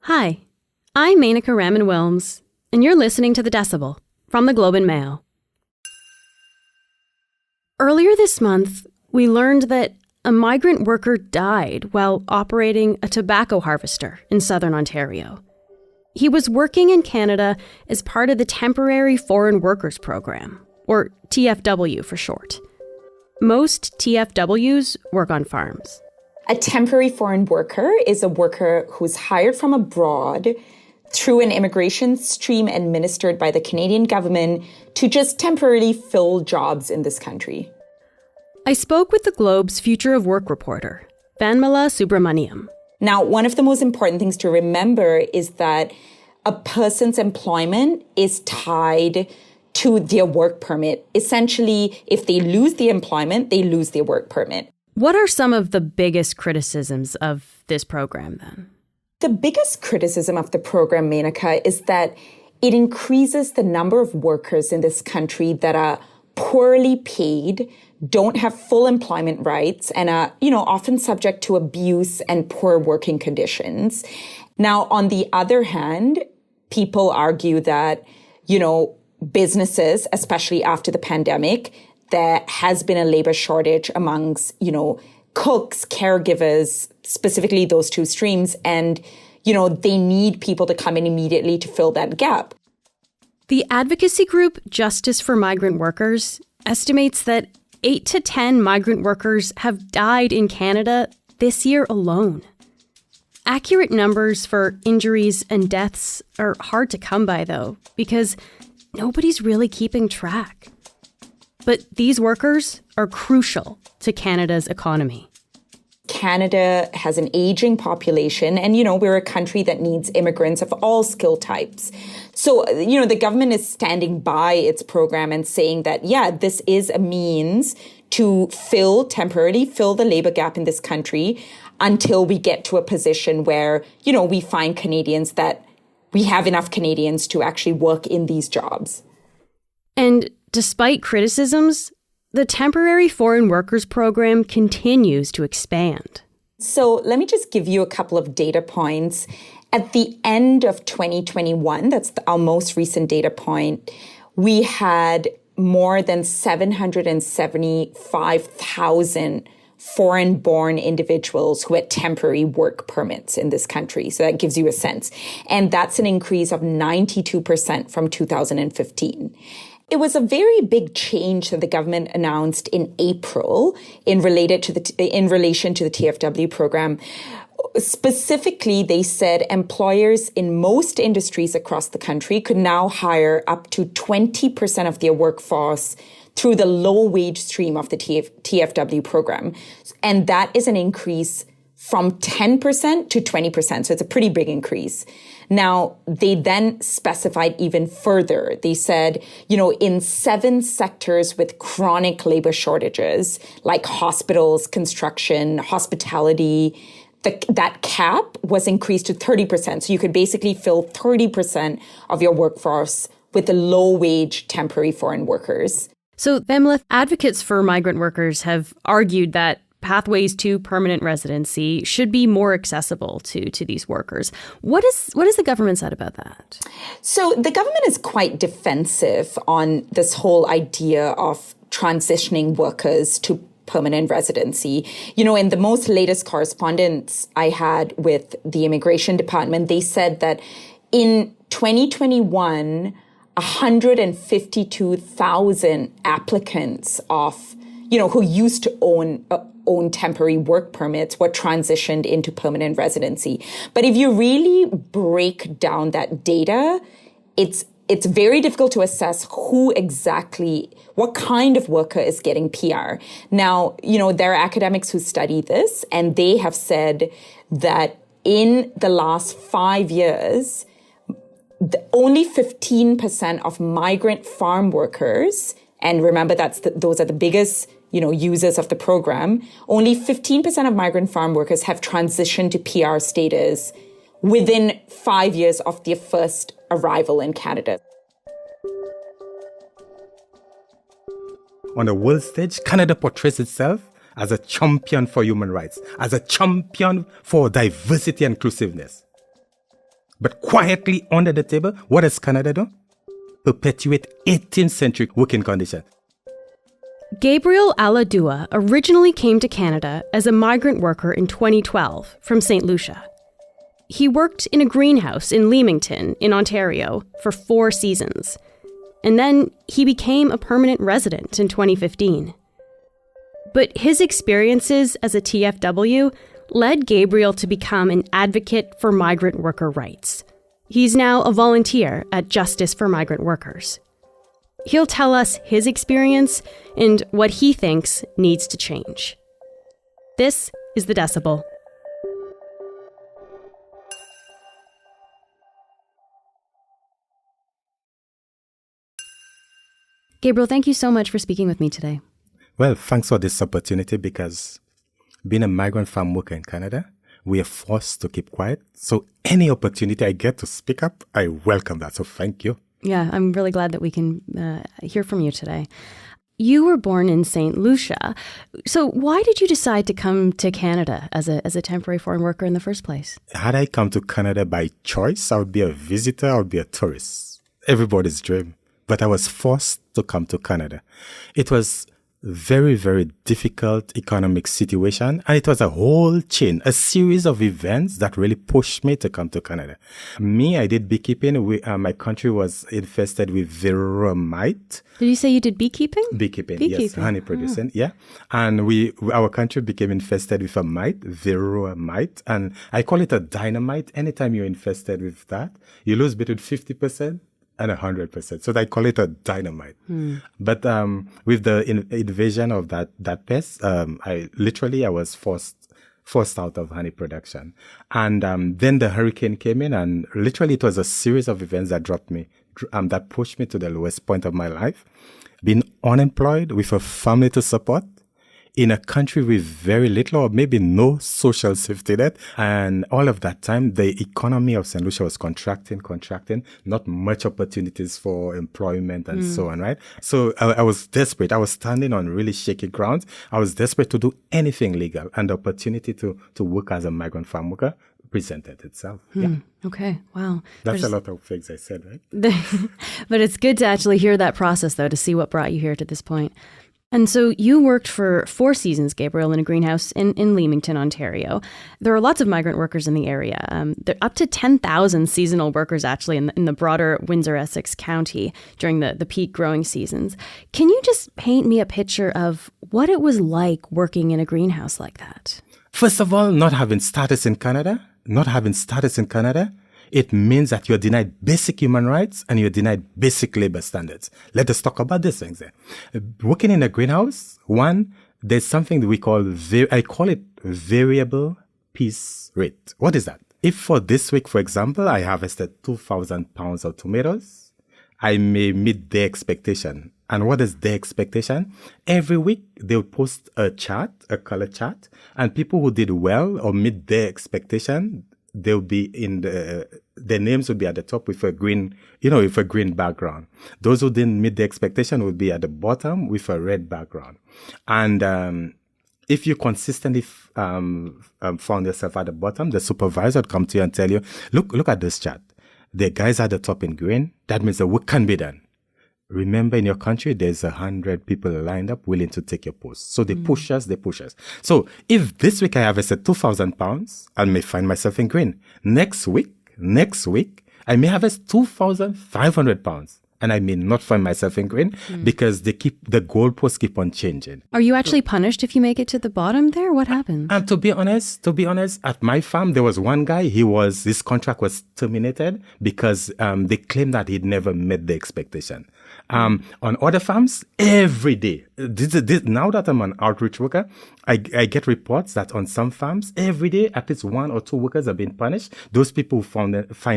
Hi, I'm Menaka Raman-Wilms, and you're listening to the Decibel from the Globe and Mail. Earlier this month, we learned that a migrant worker died while operating a tobacco harvester in southern Ontario. He was working in Canada as part of the Temporary Foreign Workers Program, or TFW for short. Most TFWs work on farms. A temporary foreign worker is a worker who's hired from abroad through an immigration stream administered by the Canadian government to just temporarily fill jobs in this country. I spoke with the Globe's Future of Work reporter, Vanmala Subramaniam. Now, one of the most important things to remember is that a person's employment is tied to their work permit. Essentially, if they lose the employment, they lose their work permit. What are some of the biggest criticisms of this program then? The biggest criticism of the program, Menaka, is that it increases the number of workers in this country that are poorly paid, don't have full employment rights, and are, often subject to abuse and poor working conditions. Now, on the other hand, people argue that, businesses, especially after the pandemic, there has been a labor shortage amongst, cooks, caregivers, specifically those two streams. And, they need people to come in immediately to fill that gap. The advocacy group Justice for Migrant Workers estimates that 8 to 10 migrant workers have died in Canada this year alone. Accurate numbers for injuries and deaths are hard to come by, though, because nobody's really keeping track. But these workers are crucial to Canada's economy. Canada has an aging population and, we're a country that needs immigrants of all skill types. So, the government is standing by its program and saying that, this is a means to temporarily fill the labor gap in this country until we get to a position where, we find Canadians that we have enough Canadians to actually work in these jobs. And despite criticisms, the Temporary Foreign Workers Program continues to expand. So let me just give you a couple of data points. At the end of 2021, that's our most recent data point, we had more than 775,000 foreign-born individuals who had temporary work permits in this country. So that gives you a sense. And that's an increase of 92% from 2015. It was a very big change that the government announced in April in relation to the TFW program. Specifically, they said employers in most industries across the country could now hire up to 20% of their workforce through the low-wage stream of the TFW program. And that is an increase from 10% to 20%. So it's a pretty big increase. Now, they then specified even further. They said, in 7 sectors with chronic labor shortages, like hospitals, construction, hospitality, that cap was increased to 30%. So you could basically fill 30% of your workforce with the low-wage temporary foreign workers. So, Vanmala, advocates for migrant workers have argued that pathways to permanent residency should be more accessible to these workers. What is the government said about that? So the government is quite defensive on this whole idea of transitioning workers to permanent residency. In the most latest correspondence I had with the Immigration Department, they said that in 2021, 152,000 applicants who used to own temporary work permits were transitioned into permanent residency. But if you really break down that data, it's very difficult to assess what kind of worker is getting PR. Now, there are academics who study this, and they have said that in the last 5 years, only 15% of migrant farm workers, and remember those are the biggest users of the program, only 15% of migrant farm workers have transitioned to PR status within 5 years of their first arrival in Canada. On the world stage, Canada portrays itself as a champion for human rights, as a champion for diversity and inclusiveness. But quietly under the table, what does Canada do? Perpetuate 18th century working conditions. Gabriel Allahdua originally came to Canada as a migrant worker in 2012 from St. Lucia. He worked in a greenhouse in Leamington, in Ontario, for 4 seasons. And then he became a permanent resident in 2015. But his experiences as a TFW led Gabriel to become an advocate for migrant worker rights. He's now a volunteer at Justice for Migrant Workers. He'll tell us his experience and what he thinks needs to change. This is the Decibel. Gabriel, thank you so much for speaking with me today. Well, thanks for this opportunity, because being a migrant farm worker in Canada, we are forced to keep quiet. So any opportunity I get to speak up, I welcome that. So thank you. Yeah, I'm really glad that we can hear from you today. You were born in St. Lucia. So why did you decide to come to Canada as a temporary foreign worker in the first place? Had I come to Canada by choice, I would be a visitor, I would be a tourist. Everybody's dream. But I was forced to come to Canada. It was very, very difficult economic situation. And it was a whole chain, a series of events that really pushed me to come to Canada. Me, I did beekeeping. My country was infested with varroa mite. Did you say you did beekeeping? Beekeeping, yes, honey producing, yeah. And our country became infested with a mite, varroa mite. And I call it a dynamite. Anytime you're infested with that, you lose between 50% and 100%. So I call it a dynamite. But with the invasion of that pest, I was forced out of honey production. And then the hurricane came in, and literally it was a series of events that that pushed me to the lowest point of my life. Being unemployed with a family to support, in a country with very little or maybe no social safety net. And all of that time, the economy of St. Lucia was contracting, not much opportunities for employment and so on, right? So I was desperate. I was standing on really shaky ground. I was desperate to do anything legal, and the opportunity to work as a migrant farm worker presented itself. Yeah. Okay. Wow. That's a lot of things I said, right? But it's good to actually hear that process, though, to see what brought you here to this point. And so you worked for 4 seasons, Gabriel, in a greenhouse in Leamington, Ontario. There are lots of migrant workers in the area. There are up to 10,000 seasonal workers, actually, in the broader Windsor-Essex County during the peak growing seasons. Can you just paint me a picture of what it was like working in a greenhouse like that? First of all, not having status in Canada, it means that you're denied basic human rights and you're denied basic labor standards. Let us talk about these things there. Working in a greenhouse, there's something that we call, I call it variable piece rate. What is that? If for this week, for example, I harvested 2,000 pounds of tomatoes, I may meet their expectation. And what is their expectation? Every week, they'll post a chart, a color chart, and people who did well or meet their expectation, they'll be their names will be at the top with a green, with a green background. Those who didn't meet the expectation will be at the bottom with a red background. And if you consistently found yourself at the bottom, the supervisor would come to you and tell you, look at this chart. The guys at the top in green, that means the work can be done. Remember, in your country, there's 100 people lined up willing to take your post. So they push us. So if this week I harvested 2,000 pounds, I may find myself in green. Next week, I may harvest 2,500 pounds. And I may not find myself in green because the goalposts keep on changing. Are you actually punished if you make it to the bottom there? What happens? And to be honest, at my farm, there was one guy, his contract was terminated because they claimed that he'd never met the expectation. On other farms, every day, now that I'm an outreach worker, I get reports that on some farms, every day, at least 1 or 2 workers are being punished. Those people find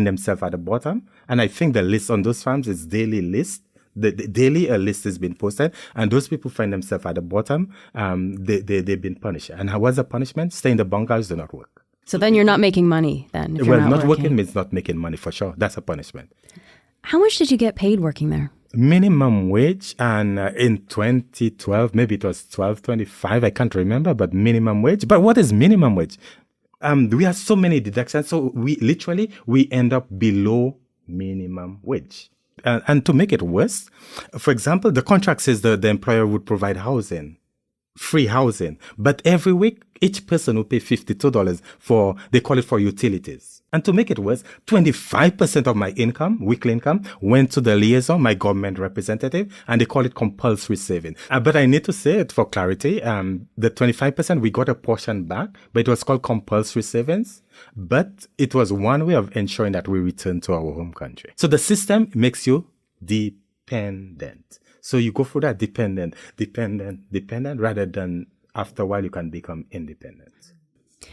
themselves at the bottom. And I think the list on those farms is daily list. The daily a list has been posted, and those people find themselves at the bottom. They've been punished. And what's the punishment? Stay in the bunkhouse, do not work. So then you're not making money then? If well, you're not working means not making money for sure. That's a punishment. How much did you get paid working there? Minimum wage, and in 2012, maybe it was $12.25, I can't remember, but minimum wage. But what is minimum wage? we have so many deductions. So we end up below minimum wage. And to make it worse, for example, the contract says the employer would provide housing, free housing. But every week, each person will pay $52 they call it for utilities. And to make it worse, 25% of my income, weekly income, went to the liaison, my government representative, and they call it compulsory saving. But I need to say it for clarity, the 25%, we got a portion back, but it was called compulsory savings. But it was one way of ensuring that we return to our home country. So the system makes you dependent. So you go through that dependent, rather than after a while you can become independent.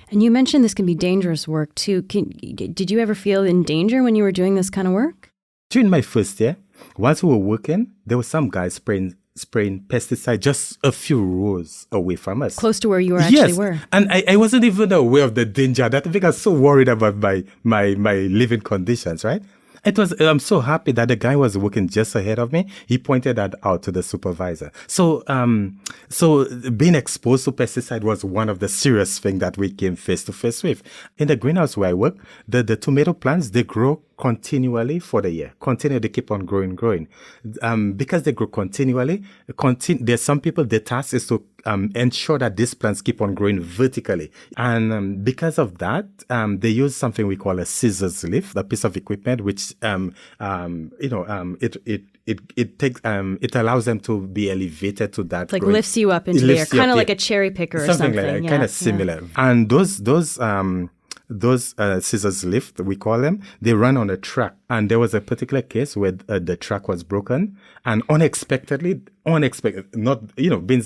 And you mentioned this can be dangerous work too. Did you ever feel in danger when you were doing this kind of work? During my first year, whilst we were working, there was some guy spraying pesticide just a few rows away from us. Close to where you actually were. And I wasn't even aware of the danger. That I think I was so worried about my living conditions, right? I'm so happy that the guy was working just ahead of me. He pointed that out to the supervisor. So being exposed to pesticide was one of the serious things that we came face to face with. In the greenhouse where I work, the tomato plants, they grow continually for the year. They keep on growing. Because they grow continually, there's some people, their task is to ensure that these plants keep on growing vertically. And because of that, they use something we call a scissors lift, a piece of equipment which it allows them to be elevated to that. It's like lifts you up into the air, kind of like a cherry picker or something. Like that, kind of similar. And those scissors lift, we call them, they run on a track. And there was a particular case where the track was broken, and unexpected, not, being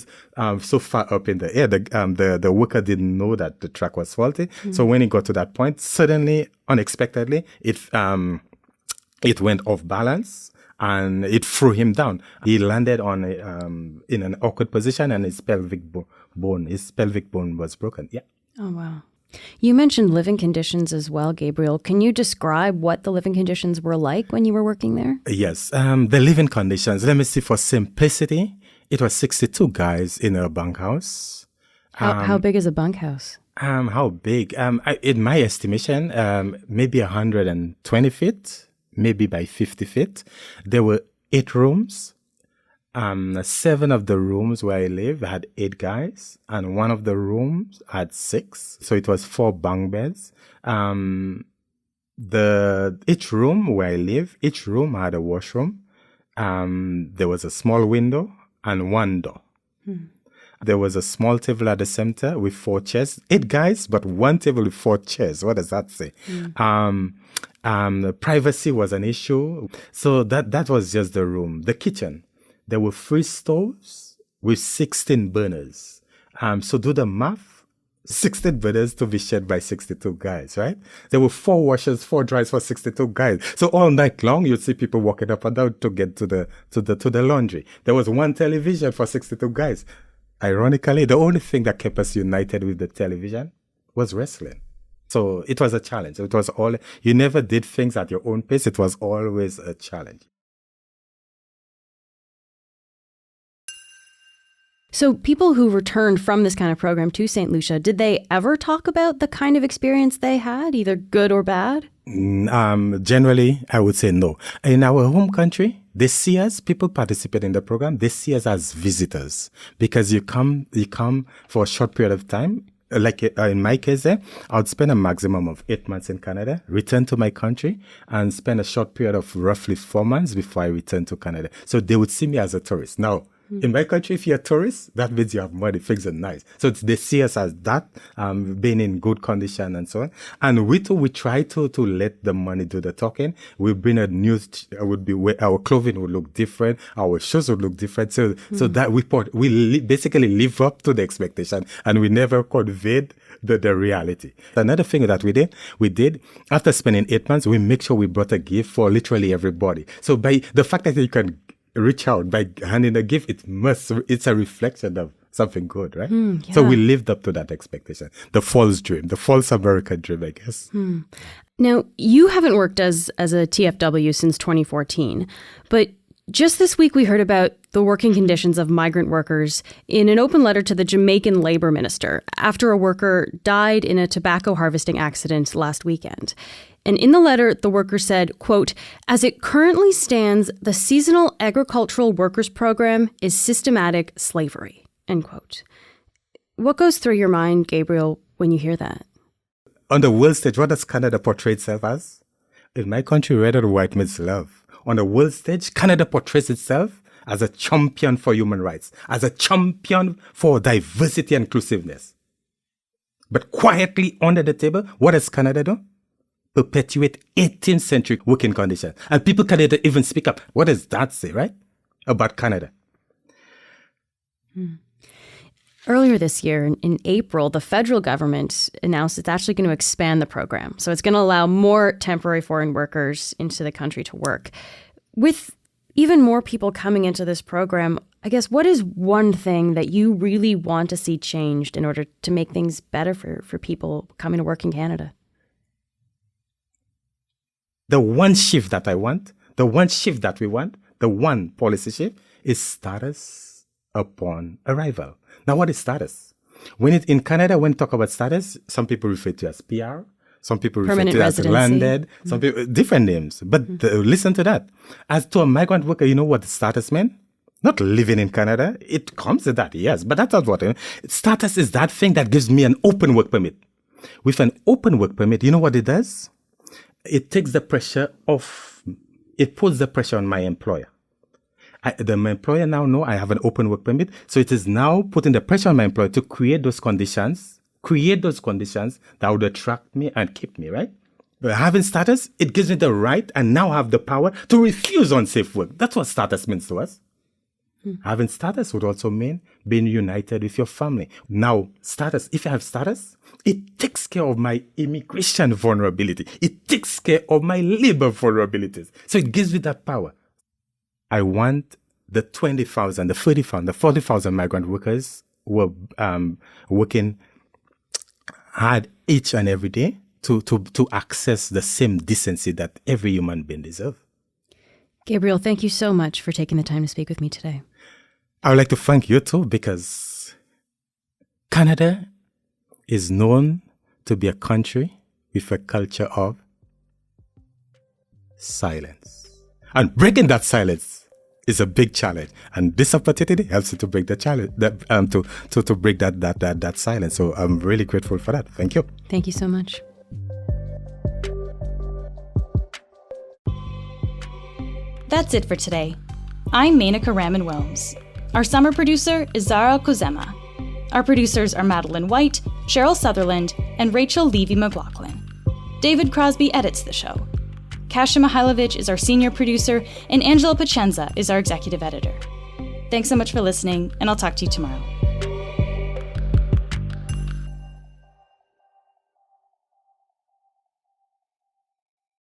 so far up in the air, the worker didn't know that the track was faulty. Mm-hmm. So when it got to that point, suddenly, unexpectedly, it went off balance and it threw him down. He landed in an awkward position, and his pelvic bone was broken. Yeah. Oh, wow. You mentioned living conditions as well, Gabriel. Can you describe what the living conditions were like when you were working there? Yes. The living conditions, let me see, for simplicity, it was 62 guys in a bunkhouse. How big is a bunkhouse? How big? In my estimation, maybe 120 feet, maybe by 50 feet. There were 8 rooms. 7 of the rooms where I live had 8 guys, and 1 of the rooms had 6. So it was 4 bunk beds. Each room where I live, each room had a washroom. There was a small window and 1 door. There was a small table at the center with 4 chairs. 8 guys, but 1 table with 4 chairs. What does that say? Privacy was an issue. So that was just the room. The kitchen. There were 3 stoves with 16 burners. So do the math, 16 burners to be shared by 62 guys, right? There were 4 washers, 4 dryers for 62 guys. So all night long, you'd see people walking up and down to get to the laundry. There was 1 television for 62 guys. Ironically, the only thing that kept us united with the television was wrestling. So it was a challenge. You never did things at your own pace. It was always a challenge. So people who returned from this kind of program to St. Lucia, did they ever talk about the kind of experience they had, either good or bad? Generally, I would say no. In our home country, they see us, people participate in the program, they see us as visitors, because you come for a short period of time. Like in my case, I would spend a maximum of 8 months in Canada, return to my country, and spend a short period of roughly 4 months before I return to Canada. So they would see me as a tourist. Now, in my country, if you're a tourist, that means you have money, things are nice. So they see us as that, being in good condition and so on. And we try to let the money do the talking. We bring a new, our clothing would look different, our shoes would look different. So that we basically live up to the expectation, and we never conveyed the reality. Another thing that we did after spending 8 months, we make sure we brought a gift for literally everybody. So by the fact that you can reach out by handing a gift, it's a reflection of something good, right? Yeah. So we lived up to that expectation. The false dream, the false American dream, I guess. Now, you haven't worked as a TFW since 2014, but Just this week, we heard about the working conditions of migrant workers in an open letter to the Jamaican labor minister after a worker died in a tobacco harvesting accident last weekend. And in the letter, the worker said, quote, "As it currently stands, the seasonal agricultural workers program is systematic slavery," end quote. What goes through your mind, Gabriel, when you hear that? On the world stage, what does Canada portray itself as? In my country, red or white means love. On the world stage, Canada portrays itself as a champion for human rights, as a champion for diversity and inclusiveness. But quietly under the table, what does Canada do? Perpetuate 18th century working conditions. And people can't even speak up. What does that say, right? About Canada? Earlier this year, in April, the federal government announced it's actually going to expand the program. So it's going to allow more temporary foreign workers into the country to work. With even more people coming into this program, I guess, what is one thing that you really want to see changed in order to make things better for people coming to work in Canada? The one shift that I want, the one shift that we want, the one policy shift is status upon arrival. Now, what is status? In Canada, when you talk about status, some people refer to it as PR, some people refer permanent to it as residency. landed, some people, different names. But listen to that. As to a migrant worker, you know what the status meant? Not living in Canada. It comes with that, yes, but that's not what it means. Status is that thing that gives me an open work permit. With an open work permit, you know what it does? It takes the pressure off, it puts the pressure on my employer. My employer now know I have an open work permit, so it is now putting the pressure on my employer to create those conditions that would attract me and keep me, right? But having status, it gives me the right and now have the power to refuse unsafe work. That's what status means to us. Having status would also mean being united with your family. Now, status, if you have status, it takes care of my immigration vulnerability. It takes care of my labor vulnerabilities. So it gives me that power. I want the 20,000, the 30,000, the 40,000 migrant workers who are working hard each and every day to access the same decency that every human being deserves. Gabriel, thank you so much for taking the time to speak with me today. I would like to thank you too, because Canada is known to be a country with a culture of silence. And breaking that silence is a big challenge. And this opportunity helps you to break the challenge, to break that silence. So I'm really grateful for that. Thank you. Thank you so much. That's it for today. I'm Menaka Raman-Wilms. Our summer producer is Zara Kozema. Our producers are Madeline White, Cheryl Sutherland, and Rachel Levy-McLaughlin. David Crosby edits the show. Kasia Mihailovich is our senior producer, and Angela Pacenza is our executive editor. Thanks so much for listening, and I'll talk to you tomorrow.